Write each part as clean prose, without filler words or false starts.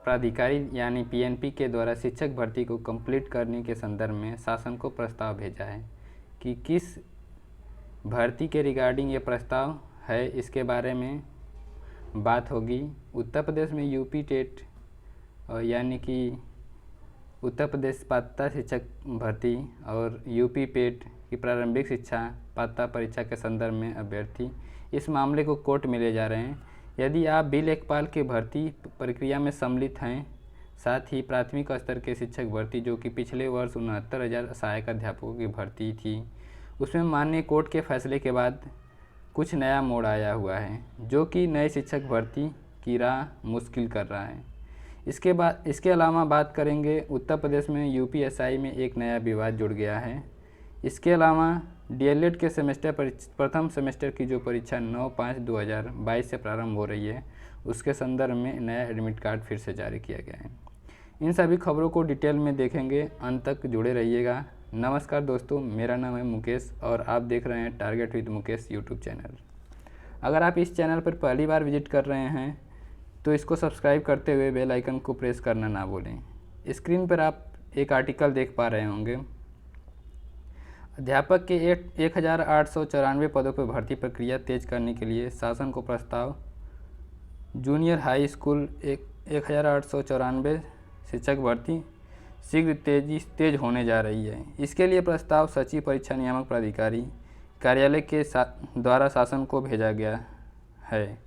प्राधिकारी यानी पीएनपी के द्वारा शिक्षक भर्ती को कंप्लीट करने के संदर्भ में शासन को प्रस्ताव भेजा है कि किस भर्ती के रिगार्डिंग ये प्रस्ताव है, इसके बारे में बात होगी। उत्तर प्रदेश में यूपी टेट यानी कि उत्तर प्रदेश पात्रता शिक्षक भर्ती और यूपी पेट की प्रारंभिक शिक्षा पात्रता परीक्षा के संदर्भ में अभ्यर्थी इस मामले को कोर्ट में ले जा रहे हैं। यदि आप बी लेखपाल के भर्ती प्रक्रिया में सम्मिलित हैं, साथ ही प्राथमिक स्तर के शिक्षक भर्ती जो कि पिछले वर्ष 69,000 सहायक अध्यापकों की भर्ती थी, उसमें माननीय कोर्ट के फैसले के बाद कुछ नया मोड़ आया हुआ है जो कि नए शिक्षक भर्ती की राह मुश्किल कर रहा है। इसके अलावा बात करेंगे उत्तर प्रदेश में यूपीएसआई में एक नया विवाद जुड़ गया है। इसके अलावा डीएलएड के प्रथम सेमेस्टर की जो परीक्षा 9/5/2022 से प्रारंभ हो रही है, उसके संदर्भ में नया एडमिट कार्ड फिर से जारी किया गया है। इन सभी खबरों को डिटेल में देखेंगे, अंत तक जुड़े रहिएगा। नमस्कार दोस्तों, मेरा नाम है मुकेश और आप देख रहे हैं target with Mukesh YouTube channel. अगर आप इस चैनल पर पहली बार विजिट कर रहे हैं तो इसको सब्सक्राइब करते हुए बेल आइकन को प्रेस करना ना भूलें। स्क्रीन पर आप एक आर्टिकल देख पा रहे होंगे। अध्यापक के 1,894 पदों पर भर्ती प्रक्रिया तेज करने के लिए शासन को प्रस्ताव। जूनियर हाई स्कूल 1,894 शिक्षक भर्ती शीघ्र तेज होने जा रही है। इसके लिए प्रस्ताव सचिव परीक्षा नियामक प्राधिकारी कार्यालय के द्वारा शासन को भेजा गया है।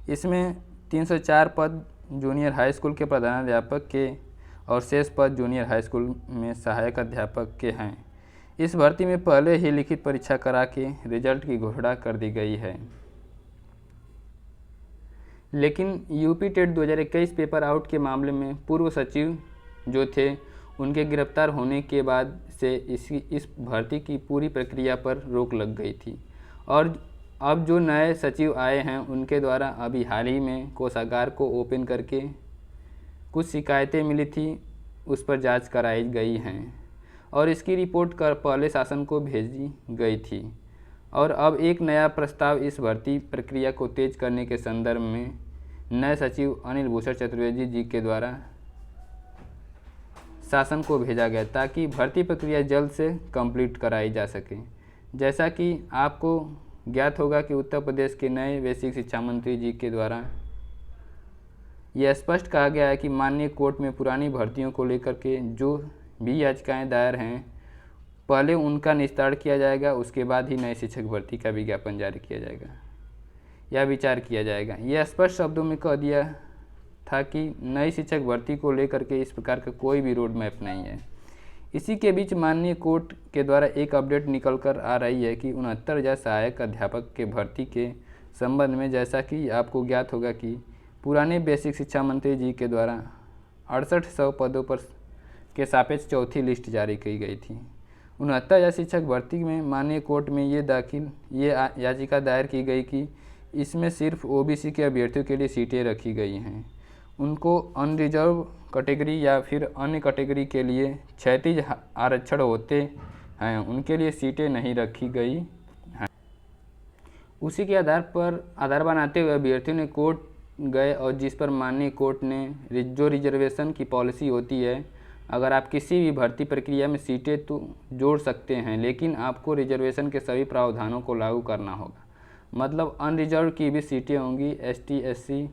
इसमें 304 पद जूनियर हाई स्कूल के प्रधानाध्यापक के और शेष पद जूनियर हाई स्कूल में सहायक अध्यापक के हैं। इस भर्ती में पहले ही लिखित परीक्षा करा के रिजल्ट की घोषणा कर दी गई है, लेकिन यूपी टेट 2021 पेपर आउट के मामले में पूर्व सचिव जो थे, उनके गिरफ्तार होने के बाद से इस भर्ती की पूरी प्रक्रिया पर रोक लग गई थी और अब जो नए सचिव आए हैं उनके द्वारा अभी हाल ही में कोषागार को ओपन करके कुछ शिकायतें मिली थी, उस पर जांच कराई गई हैं और इसकी रिपोर्ट कर पहले शासन को भेजी गई थी। और अब एक नया प्रस्ताव इस भर्ती प्रक्रिया को तेज करने के संदर्भ में नए सचिव अनिल भूषण चतुर्वेदी जी के द्वारा शासन को भेजा गया ताकि भर्ती प्रक्रिया जल्द से कंप्लीट कराई जा सके। जैसा कि आपको ज्ञात होगा कि उत्तर प्रदेश के नए बेसिक शिक्षा मंत्री जी के द्वारा यह स्पष्ट कहा गया है कि माननीय कोर्ट में पुरानी भर्तियों को लेकर के जो भी याचिकाएं दायर हैं, पहले उनका निस्तारण किया जाएगा, उसके बाद ही नए शिक्षक भर्ती का विज्ञापन जारी किया जाएगा या विचार किया जाएगा। यह स्पष्ट शब्दों में कह दिया था कि नई शिक्षक भर्ती को लेकर के इस प्रकार का कोई भी रोड मैप नहीं है। इसी के बीच माननीय कोर्ट के द्वारा एक अपडेट निकल कर आ रही है कि 69,000 सहायक अध्यापक के भर्ती के संबंध में, जैसा कि आपको ज्ञात होगा कि पुराने बेसिक शिक्षा मंत्री जी के द्वारा 6800 पदों पर के सापेक्ष चौथी लिस्ट जारी की गई थी। 69,000 शिक्षक भर्ती में माननीय कोर्ट में ये याचिका दायर की गई कि इसमें सिर्फ ओबीसी के अभ्यर्थियों के लिए सीटें रखी गई हैं। उनको अनरिजर्व कैटेगरी या फिर अन्य कैटेगरी के लिए क्षैतिज आरक्षण होते हैं, उनके लिए सीटें नहीं रखी गई हैं। उसी के आधार बनाते हुए अभ्यर्थियों ने कोर्ट गए और जिस पर माननीय कोर्ट ने जो रिजर्वेशन की पॉलिसी होती है, अगर आप किसी भी भर्ती प्रक्रिया में सीटें तो जोड़ सकते हैं, लेकिन आपको रिजर्वेशन के सभी प्रावधानों को लागू करना होगा। मतलब अनरिजर्व की भी सीटें होंगी, एसटी, एससी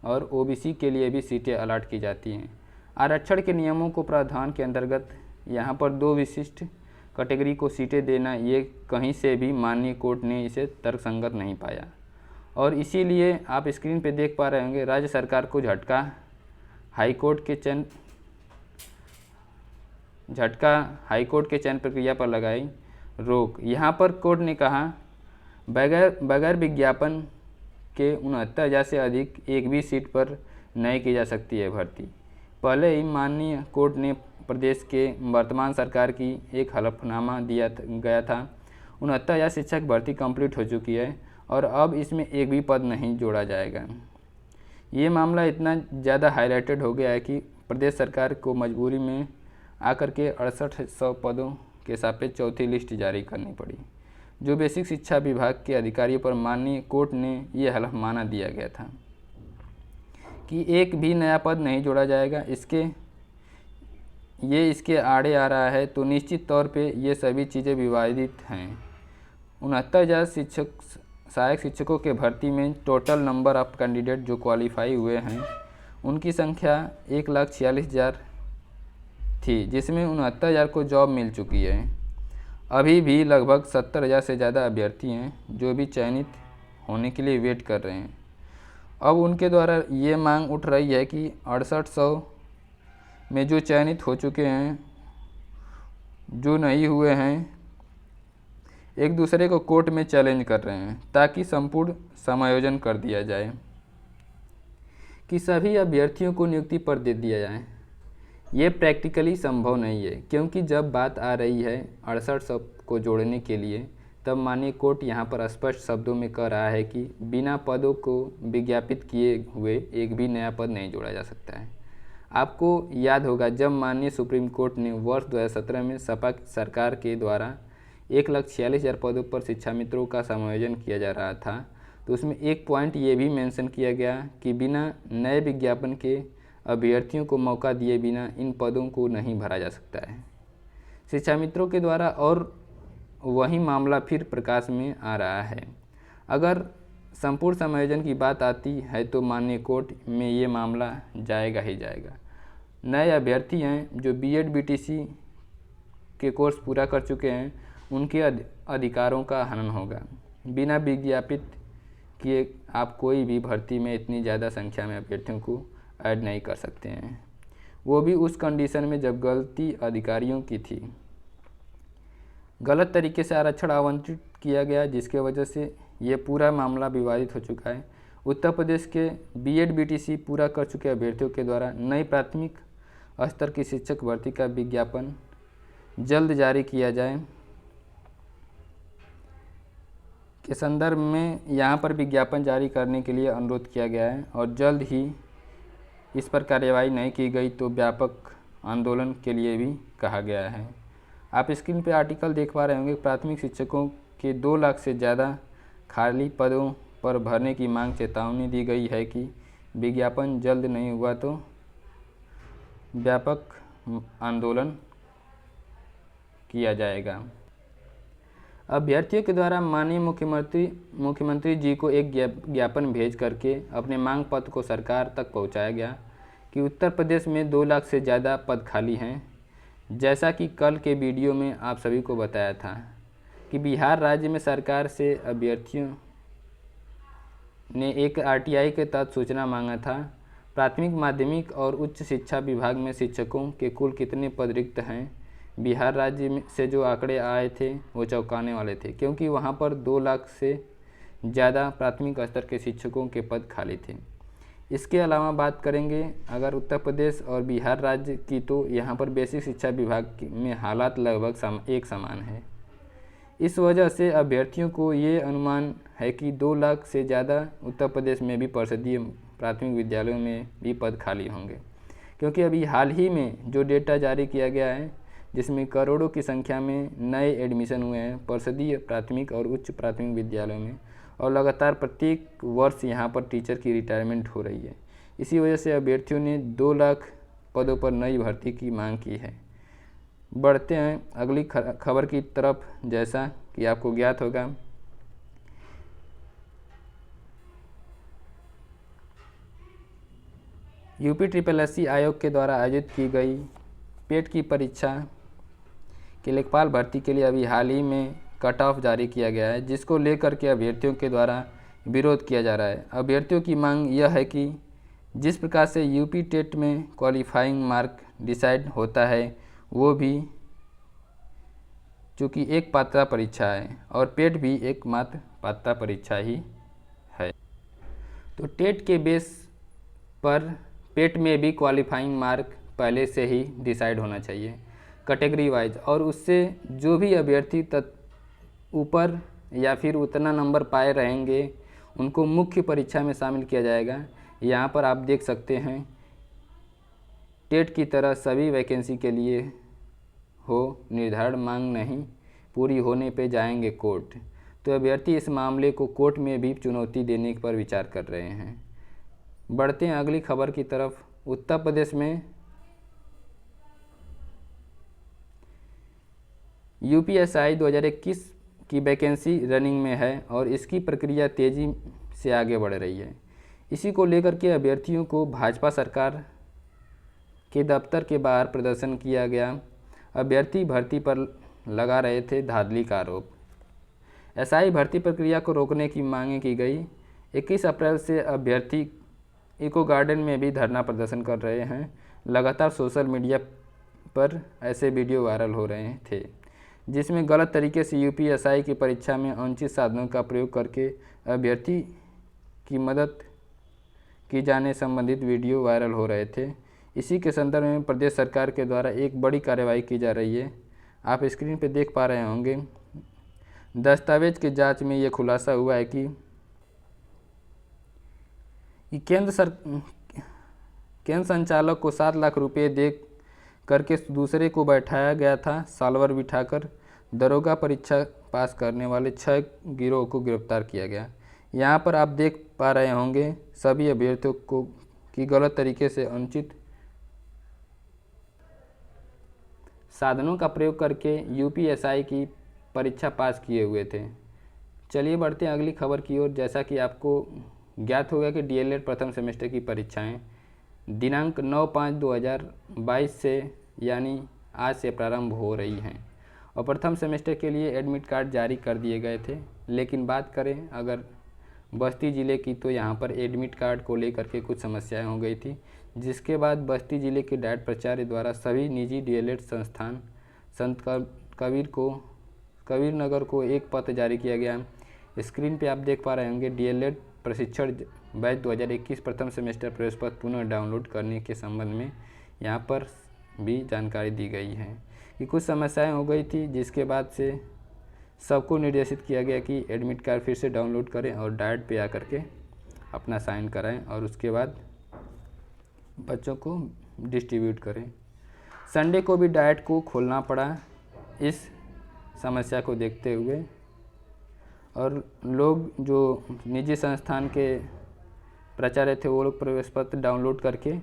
और ओबीसी के लिए भी सीटें अलॉट की जाती हैं। आरक्षण के नियमों को प्रावधान के अंतर्गत यहाँ पर 2 विशिष्ट कैटेगरी को सीटें देना, ये कहीं से भी माननीय कोर्ट ने इसे तर्कसंगत नहीं पाया और इसीलिए आप स्क्रीन पे देख पा रहे होंगे राज्य सरकार को झटका। हाईकोर्ट के चयन प्रक्रिया पर लगाई रोक। यहाँ पर कोर्ट ने कहा बगैर विज्ञापन के 69,000 से अधिक एक भी सीट पर नहीं की जा सकती है भर्ती। पहले ही माननीय कोर्ट ने प्रदेश के वर्तमान सरकार की एक हलफनामा दिया गया था। 69,000 शिक्षक भर्ती कंप्लीट हो चुकी है और अब इसमें एक भी पद नहीं जोड़ा जाएगा। ये मामला इतना ज़्यादा हाईलाइटेड हो गया है कि प्रदेश सरकार को मजबूरी में आकर के 6800 पदों के सापेक्ष चौथी लिस्ट जारी करनी पड़ी, जो बेसिक शिक्षा विभाग के अधिकारियों पर माननीय कोर्ट ने ये हलफनामा दिया गया था कि एक भी नया पद नहीं जोड़ा जाएगा। इसके आड़े आ रहा है, तो निश्चित तौर पे ये सभी चीज़ें विवादित हैं। 69,000 सहायक शिक्षकों के भर्ती में टोटल नंबर ऑफ कैंडिडेट जो क्वालिफाई हुए हैं उनकी संख्या 1,46,000 थी, जिसमें 69,000 को जॉब मिल चुकी है। अभी भी लगभग 70,000 से ज़्यादा अभ्यर्थी हैं जो भी चयनित होने के लिए वेट कर रहे हैं। अब उनके द्वारा ये मांग उठ रही है कि 6800 में जो चयनित हो चुके हैं, जो नहीं हुए हैं, एक दूसरे को कोर्ट में चैलेंज कर रहे हैं ताकि संपूर्ण समायोजन कर दिया जाए कि सभी अभ्यर्थियों को नियुक्ति पर दे दिया जाए। ये प्रैक्टिकली संभव नहीं है, क्योंकि जब बात आ रही है 6800 को जोड़ने के लिए, तब माननीय कोर्ट यहाँ पर स्पष्ट शब्दों में कह रहा है कि बिना पदों को विज्ञापित किए हुए एक भी नया पद नहीं जोड़ा जा सकता है। आपको याद होगा जब माननीय सुप्रीम कोर्ट ने वर्ष 2017 में सपा सरकार के द्वारा 1,46,000 पदों पर शिक्षा मित्रों का समायोजन किया जा रहा था, तो उसमें एक पॉइंट ये भी मेंशन किया गया कि बिना नए विज्ञापन के अभ्यर्थियों को मौका दिए बिना इन पदों को नहीं भरा जा सकता है शिक्षा मित्रों के द्वारा। और वही मामला फिर प्रकाश में आ रहा है। अगर संपूर्ण समायोजन की बात आती है तो माननीय कोर्ट में ये मामला जाएगा ही जाएगा। नए अभ्यर्थी हैं जो बीएड बीटीसी के कोर्स पूरा कर चुके हैं, उनके अधिकारों का हनन होगा। बिना विज्ञापित किए आप कोई भी भर्ती में इतनी ज़्यादा संख्या में अभ्यर्थियों को ऐड नहीं कर सकते हैं, वो भी उस कंडीशन में जब गलती अधिकारियों की थी। गलत तरीके से आरक्षण आवंटित किया गया, जिसके वजह से ये पूरा मामला विवादित हो चुका है। उत्तर प्रदेश के बीएड बीटीसी पूरा कर चुके अभ्यर्थियों के द्वारा नई प्राथमिक स्तर की शिक्षक भर्ती का विज्ञापन जल्द जारी किया जाए के संदर्भ में यहाँ पर विज्ञापन जारी करने के लिए अनुरोध किया गया है, और जल्द ही इस पर कार्यवाही नहीं की गई तो व्यापक आंदोलन के लिए भी कहा गया है। आप स्क्रीन पर आर्टिकल देख पा रहे होंगे। प्राथमिक शिक्षकों के 2 लाख से ज़्यादा खाली पदों पर भरने की मांग चेतावनी दी गई है कि विज्ञापन जल्द नहीं हुआ तो व्यापक आंदोलन किया जाएगा। अभ्यर्थियों के द्वारा माननीय मुख्यमंत्री जी को एक ज्ञापन भेज करके अपने मांग पत्र को सरकार तक पहुंचाया गया कि उत्तर प्रदेश में 2 लाख से ज़्यादा पद खाली हैं। जैसा कि कल के वीडियो में आप सभी को बताया था कि बिहार राज्य में सरकार से अभ्यर्थियों ने एक आरटीआई के तहत सूचना मांगा था। प्राथमिक माध्यमिक और उच्च शिक्षा विभाग में शिक्षकों के कुल कितने पद रिक्त हैं। बिहार राज्य में से जो आंकड़े आए थे वो चौंकाने वाले थे, क्योंकि वहाँ पर 2 लाख से ज़्यादा प्राथमिक स्तर के शिक्षकों के पद खाली थे। इसके अलावा बात करेंगे अगर उत्तर प्रदेश और बिहार राज्य की, तो यहाँ पर बेसिक शिक्षा विभाग में हालात लगभग एक समान है। इस वजह से अभ्यर्थियों को ये अनुमान है कि 2 लाख से ज़्यादा उत्तर प्रदेश में भी परिषदीय प्राथमिक विद्यालयों में भी पद खाली होंगे, क्योंकि अभी हाल ही में जो डेटा जारी किया गया है जिसमें करोड़ों की संख्या में नए एडमिशन हुए हैं परिषदीय प्राथमिक और उच्च प्राथमिक विद्यालयों में, और लगातार प्रत्येक वर्ष यहाँ पर टीचर की रिटायरमेंट हो रही है। इसी वजह से अभ्यर्थियों ने 2 लाख पदों पर नई भर्ती की मांग की है। बढ़ते हैं अगली खबर की तरफ। जैसा कि आपको ज्ञात होगा, यूपी SSSC आयोग के द्वारा आयोजित की गई पेट की परीक्षा के लेखपाल भर्ती के लिए अभी हाल ही में कट ऑफ जारी किया गया है, जिसको लेकर के अभ्यर्थियों के द्वारा विरोध किया जा रहा है। अभ्यर्थियों की मांग यह है कि जिस प्रकार से यूपी टेट में क्वालिफाइंग मार्क डिसाइड होता है, वो भी चूँकि एक पात्रता परीक्षा है और पेट भी एकमात्र पात्रता परीक्षा ही है, तो टेट के बेस पर पेट में भी क्वालिफाइंग मार्क पहले से ही डिसाइड होना चाहिए कैटेगरी वाइज, और उससे जो भी अभ्यर्थी ऊपर या फिर उतना नंबर पाए रहेंगे उनको मुख्य परीक्षा में शामिल किया जाएगा। यहाँ पर आप देख सकते हैं टेट की तरह सभी वैकेंसी के लिए हो निर्धारण मांग नहीं पूरी होने पे जाएंगे कोर्ट, तो अभ्यर्थी इस मामले को कोर्ट में भी चुनौती देने पर विचार कर रहे हैं। बढ़ते हैं अगली खबर की तरफ। उत्तर प्रदेश में यूपीएसआई 2021 की वैकेंसी रनिंग में है और इसकी प्रक्रिया तेज़ी से आगे बढ़ रही है। इसी को लेकर के अभ्यर्थियों को भाजपा सरकार के दफ्तर के बाहर प्रदर्शन किया गया। अभ्यर्थी भर्ती पर लगा रहे थे धांधली का आरोप। एसआई भर्ती प्रक्रिया को रोकने की मांग की गई। 21 अप्रैल से अभ्यर्थी इको गार्डन में भी धरना प्रदर्शन कर रहे हैं। लगातार सोशल मीडिया पर ऐसे वीडियो वायरल हो रहे थे जिसमें गलत तरीके से यूपीएसआई की परीक्षा में अनुचित साधनों का प्रयोग करके अभ्यर्थी की मदद की जाने संबंधित वीडियो वायरल हो रहे थे। इसी के संदर्भ में प्रदेश सरकार के द्वारा एक बड़ी कार्रवाई की जा रही है। आप स्क्रीन पर देख पा रहे होंगे। दस्तावेज की जांच में ये खुलासा हुआ है कि केंद्र संचालक को 7 लाख रुपए दे करके दूसरे को बैठाया गया था। सालवर बिठाकर दरोगा परीक्षा पास करने वाले 6 गिरोह को गिरफ्तार किया गया। यहाँ पर आप देख पा रहे होंगे सभी अभ्यर्थियों को कि गलत तरीके से अनुचित साधनों का प्रयोग करके यूपीएसआई की परीक्षा पास किए हुए थे। चलिए बढ़ते हैं अगली खबर की ओर। जैसा कि आपको ज्ञात होगा कि डीएलएड प्रथम सेमेस्टर की परीक्षाएं दिनांक 9/5/2022 से यानी आज से प्रारंभ हो रही हैं और प्रथम सेमेस्टर के लिए एडमिट कार्ड जारी कर दिए गए थे। लेकिन बात करें अगर बस्ती ज़िले की तो यहाँ पर एडमिट कार्ड को लेकर के कुछ समस्याएं हो गई थी, जिसके बाद बस्ती ज़िले के डाइट प्राचार्य द्वारा सभी निजी डीएलएड संस्थान संत कबीर नगर को एक पत्र जारी किया गया। स्क्रीन पे आप देख पा रहे होंगे डीएलएड प्रशिक्षण बैच 2021 प्रथम सेमेस्टर प्रवेश पत्र पुनः डाउनलोड करने के संबंध में यहाँ पर भी जानकारी दी गई है कि कुछ समस्याएं हो गई थी, जिसके बाद से सबको निर्देशित किया गया कि एडमिट कार्ड फिर से डाउनलोड करें और डाइट पे आकर के अपना साइन कराएं और उसके बाद बच्चों को डिस्ट्रीब्यूट करें। संडे को भी डाइट को खोलना पड़ा इस समस्या को देखते हुए, और लोग जो निजी संस्थान के प्राचार्य थे वो लोग प्रवेश पत्र डाउनलोड करके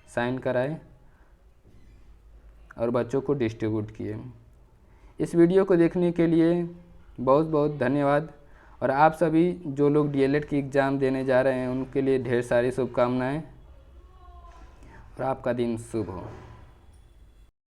साइन कराए और बच्चों को डिस्ट्रीब्यूट किए। इस वीडियो को देखने के लिए बहुत बहुत धन्यवाद। और आप सभी जो लोग डीएलएड की एग्ज़ाम देने जा रहे हैं उनके लिए ढेर सारी शुभकामनाएं और आपका दिन शुभ हो।